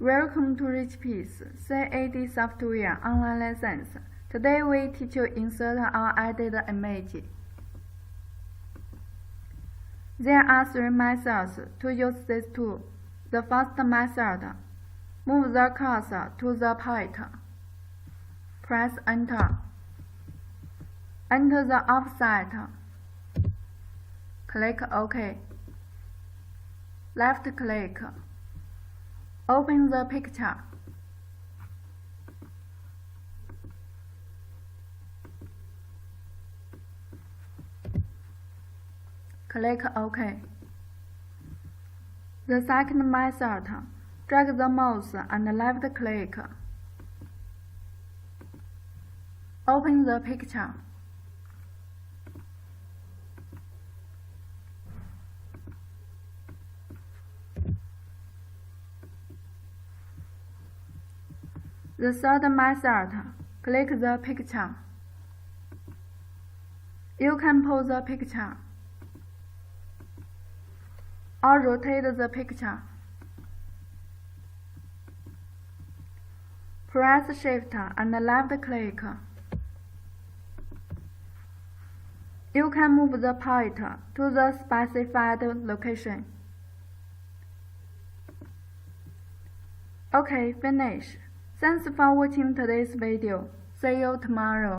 Welcome to Richpeace CAD software online lessons. Today we teach you insert or edit image. There are three methods to use this tool. The first method, move the cursor to the point. Press Enter. Enter the offset. Click OK. Left click. Open the picture. Click OK. The second method, drag the mouse and left click. Open the picture. The third method, click the picture. You can pause the picture or rotate the picture. Press Shift and left click. You can move the point to the specified location. OK, finish. Thanks for watching today's video. See you tomorrow.